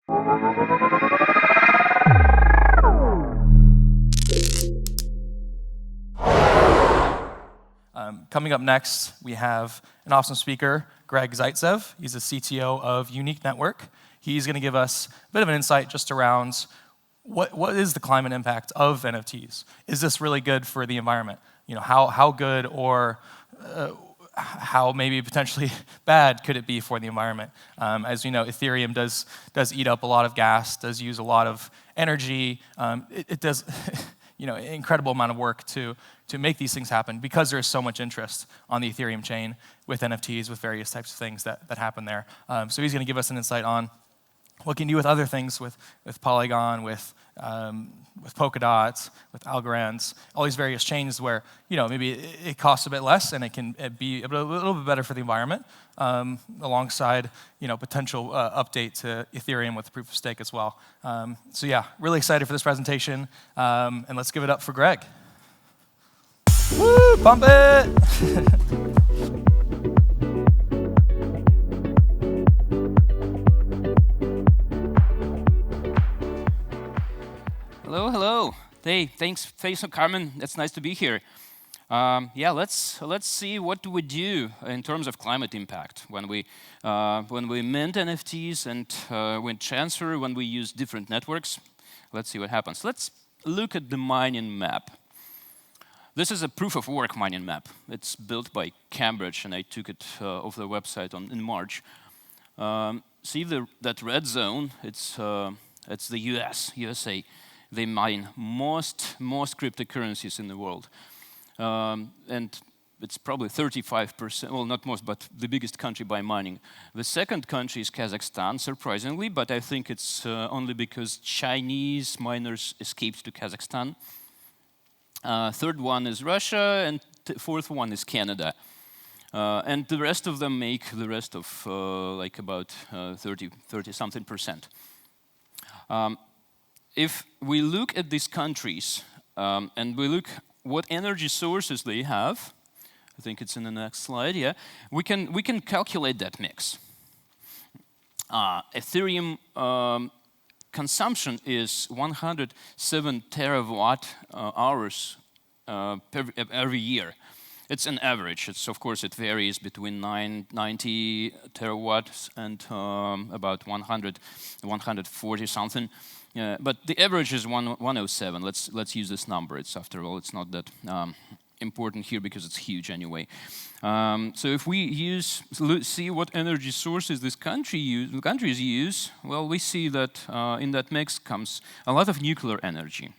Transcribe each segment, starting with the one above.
Coming up next, we have an awesome speaker, Greg Zaitsev. He's the CTO of Unique Network. He's going to give us a bit of an insight just around what is the climate impact of NFTs? Is this really good for the environment? How good or how maybe potentially bad could it be for the environment? As you know, Ethereum does eat up a lot of gas, does use a lot of energy. It does an incredible amount of work to make these things happen because there's so much interest on the Ethereum chain with NFTs, with various types of things that happen there. So he's going to give us an insight on what can you do with other things, with Polygon, with Polkadot, with Algorand's, all these various chains where maybe it costs a bit less and it can be a little bit better for the environment, alongside potential update to Ethereum with the proof of stake as well. So yeah, really excited for this presentation, and let's give it up for Greg. Woo, pump it! Hello. Hey, thanks, Carmen. It's nice to be here. Yeah, let's see what do we do in terms of climate impact when we mint NFTs and when transfer, when we use different networks. Let's see what happens. Let's look at the mining map. This is a proof of work mining map. It's built by Cambridge, and I took it off their website in March. See that red zone? It's the USA. They mine most cryptocurrencies in the world. And it's probably 35%, well, not most, but the biggest country by mining. The second country is Kazakhstan, surprisingly, but I think it's only because Chinese miners escaped to Kazakhstan. Third one is Russia, and fourth one is Canada. And the rest of them make the rest of like about 30-something%. If we look at these countries and we look what energy sources they have, I think it's in the next slide, yeah, we can calculate that mix. Ethereum consumption is 107 terawatt hours every year. It's an average. Of course, it varies between 90 terawatts and about 140 something. But the average is 107. Let's use this number. After all, it's not that important here because it's huge anyway. So if we see what energy sources this countries use, well, we see that in that mix comes a lot of nuclear energy.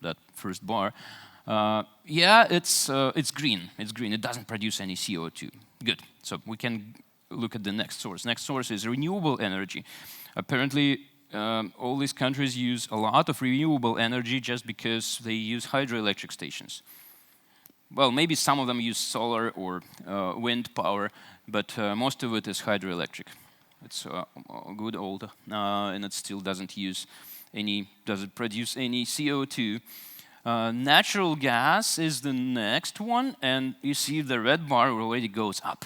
That first bar. Yeah, it's green. It's green. It doesn't produce any CO2. Good. So we can look at the next source. Next source is renewable energy. Apparently, all these countries use a lot of renewable energy just because they use hydroelectric stations. Well, maybe some of them use solar or wind power, but most of it is hydroelectric. It's good old, and it still doesn't produce any CO2. Natural gas is the next one, and you see the red bar already goes up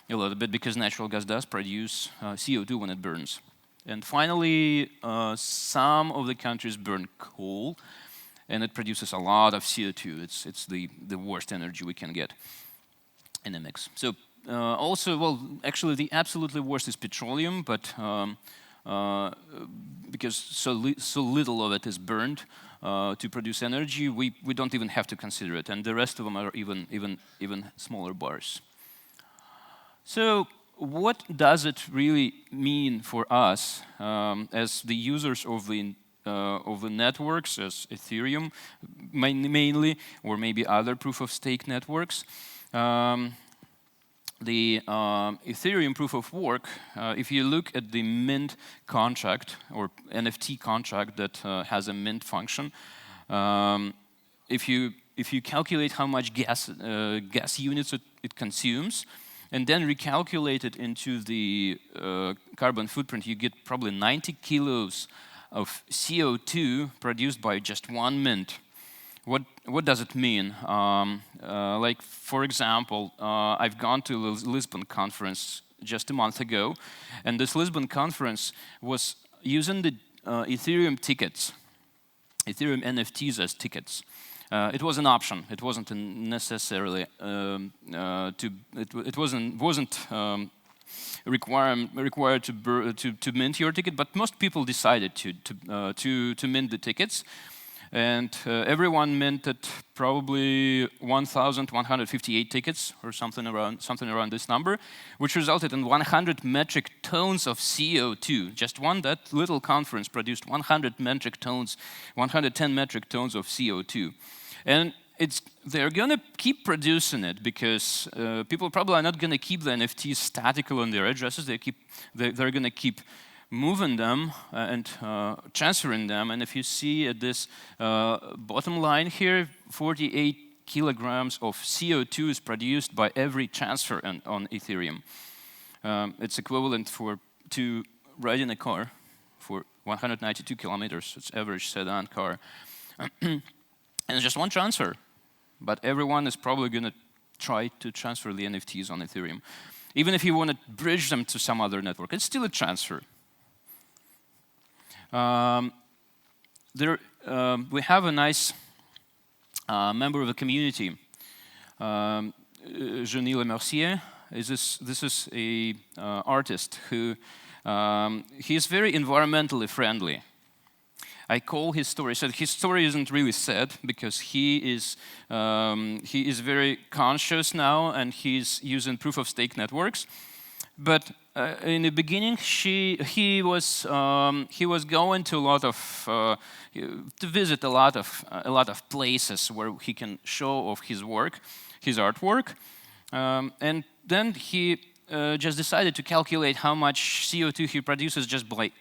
a little bit because natural gas does produce CO2 when it burns. And finally, some of the countries burn coal, and it produces a lot of CO2. It's the worst energy we can get in the mix. So also, well, actually, the absolutely worst is petroleum, but because so little of it is burned to produce energy, we don't even have to consider it, and the rest of them are even smaller bars. So what does it really mean for us as the users of the networks, as Ethereum mainly, or maybe other proof-of-stake networks? The Ethereum proof of work, if you look at the mint contract or NFT contract that has a mint function, if you calculate how much gas units it consumes, and then recalculate it into the carbon footprint, you get probably 90 kilos of CO2 produced by just one mint. What does it mean? Like, for example, I've gone to the Lisbon conference just a month ago, and this Lisbon conference was using the Ethereum tickets, Ethereum NFTs as tickets. It was an option. It wasn't necessarily it wasn't required to mint your ticket, but most people decided to mint the tickets, and everyone minted probably 1,158 tickets or something around this number, which resulted in 100 metric tons of CO2. Just that little conference produced 100 metric tons, 110 metric tons of CO2, and they're going to keep producing it because people probably are not going to keep the NFTs statical on their addresses. They're going to keep moving them and transferring them. And if you see at this bottom line here, 48 kilograms of CO2 is produced by every transfer on Ethereum. It's equivalent to riding a car for 192 kilometers. It's average sedan car. And it's just one transfer. But everyone is probably going to try to transfer the NFTs on Ethereum. Even if you want to bridge them to some other network, it's still a transfer. We have a nice member of the community, Jeannie Lemercier. This is a artist who he is very environmentally friendly. I call his story. So his story isn't really sad because he is very conscious now and he's using proof of stake networks. But in the beginning, he was going to to visit a lot of places where he can show off his work, his artwork, and then he just decided to calculate how much CO2 he produces just by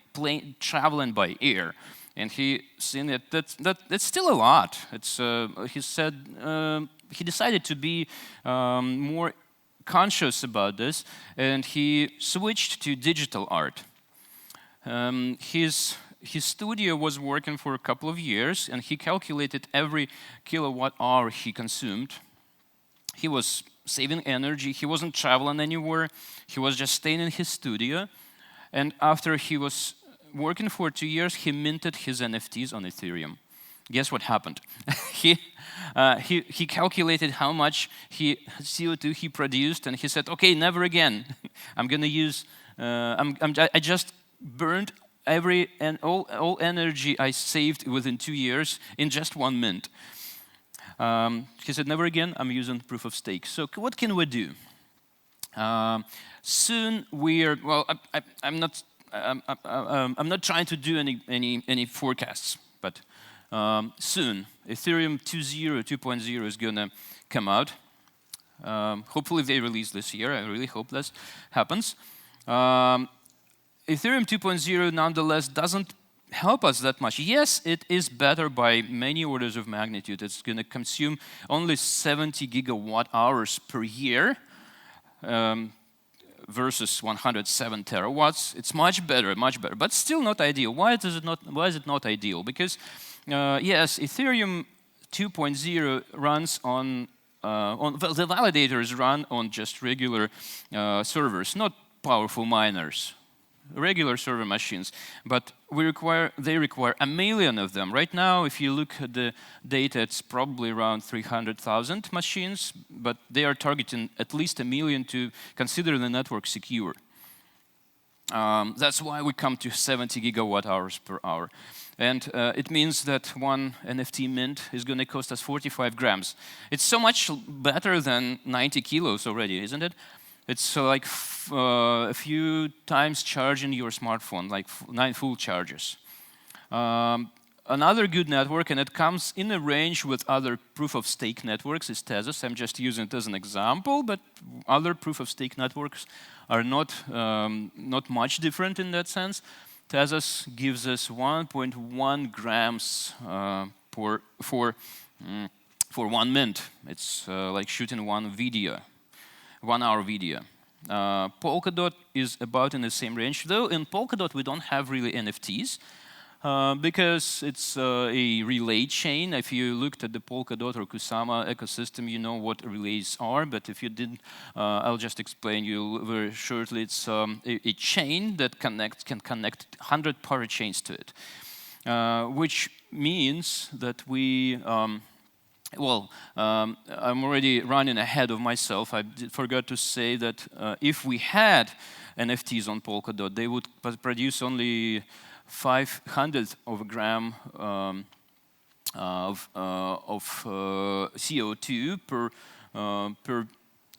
traveling by air. And he seen that's still a lot. He said he decided to be more conscious about this, and he switched to digital art. His studio was working for a couple of years, and he calculated every kilowatt hour he consumed. He was saving energy. He wasn't traveling anywhere. He was just staying in his studio. And after he was working for 2 years, he minted his NFTs on Ethereum. Guess what happened? he calculated how much CO2 he produced, and he said, "Okay, never again. I'm going to use. I just burned all energy I saved within 2 years in just one mint." He said, "Never again. I'm using proof of stake." So what can we do? Soon we're I'm not trying to do any forecasts, but soon Ethereum 2.0 is gonna come out. Hopefully they release this year. I really hope this happens. Ethereum 2.0 nonetheless doesn't help us that much. Yes, it is better by many orders of magnitude. It's gonna consume only 70 gigawatt hours per year. Versus 107 terawatts. It's much better, but still not ideal. Why is it not ideal? Because yes, Ethereum 2.0 runs on the validators run on just regular servers, not powerful miners, regular server machines. But they require 1 million of them. Right now, if you look at the data, it's probably around 300,000 machines, but they are targeting at least 1 million to consider the network secure. That's why we come to 70 gigawatt hours per hour. And it means that one NFT mint is going to cost us 45 grams. It's so much better than 90 kilos already, isn't it? It's like a few times charging your smartphone, like 9 full charges. Another good network, and it comes in a range with other proof-of-stake networks, is Tezos. I'm just using it as an example, but other proof-of-stake networks are not much different in that sense. Tezos gives us 1.1 grams for one mint. It's like shooting 1 hour video. Polkadot is about in the same range, though in Polkadot we don't have really NFTs. because it's a relay chain. If you looked at the Polkadot or Kusama ecosystem, you know what relays are. But if you didn't, I'll just explain you very shortly. It's a chain that can connect 100 parachains to it, which means that we. I'm already running ahead of myself. I forgot to say that if we had NFTs on Polkadot, they would produce only 0.05 of a gram of CO2 per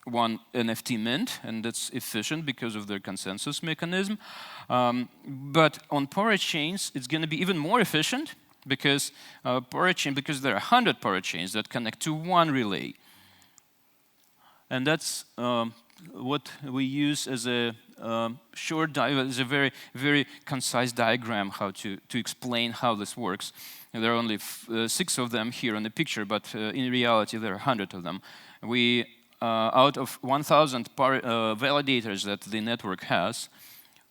one NFT mint, and that's efficient because of their consensus mechanism. But on parachains, it's going to be even more efficient because because there are 100 parachains that connect to one relay, and that's what we use as a as a very, very concise diagram how to explain how this works. And there are only 6 of them here on the picture, but in reality there are 100 of them. We, out of 1,000 validators that the network has,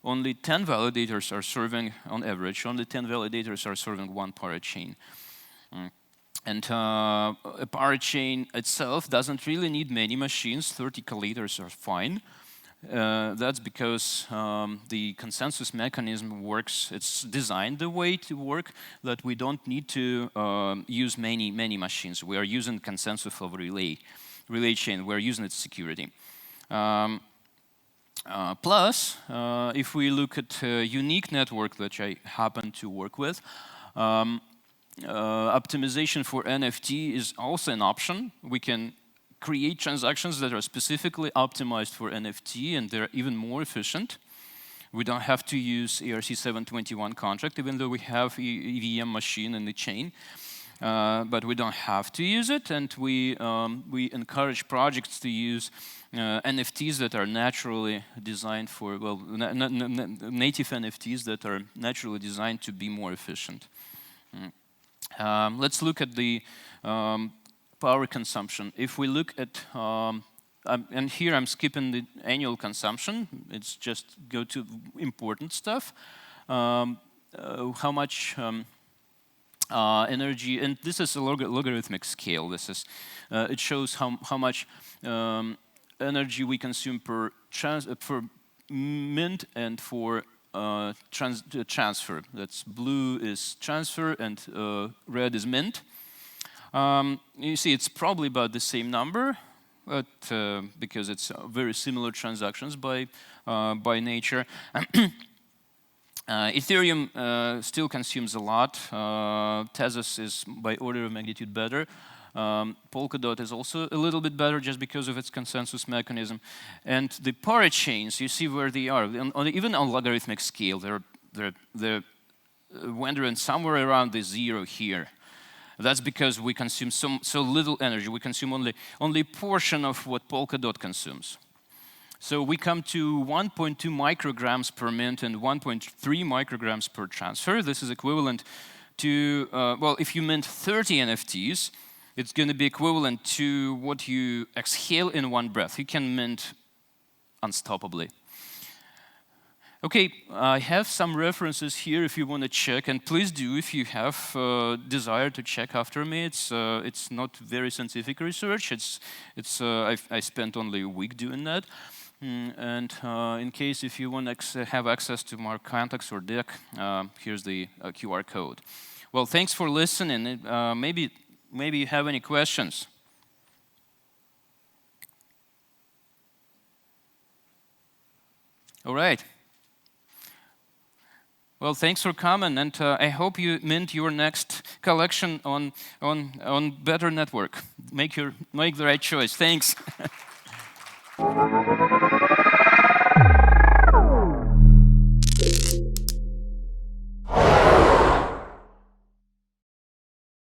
only 10 validators are serving, on average, only 10 validators are serving one parachain. And a parachain itself doesn't really need many machines. 30 collators are fine. That's because the consensus mechanism works. It's designed the way to work that we don't need to use many machines. We are using consensus of relay chain. We're using its security. Plus, if we look at a unique network that I happen to work with, optimization for NFT is also an option. We can create transactions that are specifically optimized for NFT, and they're even more efficient. We don't have to use ERC-721 contract, even though we have EVM machine in the chain. But we don't have to use it, and we encourage projects to use NFTs that are naturally designed for, well, native NFTs that are naturally designed to be more efficient. Let's look at the power consumption. If we look at, and here I'm skipping the annual consumption, it's just go to important stuff. How much energy, and this is a logarithmic scale. This is, it shows how much energy we consume per mint and for transfer. That's blue is transfer and red is mint. You see, it's probably about the same number, but because it's very similar transactions by nature. Ethereum still consumes a lot. Tezos is by order of magnitude better. Polkadot is also a little bit better just because of its consensus mechanism. And the parachains, you see where they are. Even on logarithmic scale, they're wandering somewhere around the 0 here. That's because we consume so little energy. We consume only a portion of what Polkadot consumes. So we come to 1.2 micrograms per mint and 1.3 micrograms per transfer. This is equivalent to, well, if you mint 30 NFTs, it's going to be equivalent to what you exhale in one breath. You can mint unstoppably. Okay, I have some references here if you want to check, and please do if you have desire to check after me. It's not very scientific research. I spent only a week doing that. And in case if you want to have access to more contacts or deck, here's the QR code. Well, thanks for listening. Maybe you have any questions. All right. Well, thanks for coming, and I hope you mint your next collection on better network. Make the right choice. Thanks.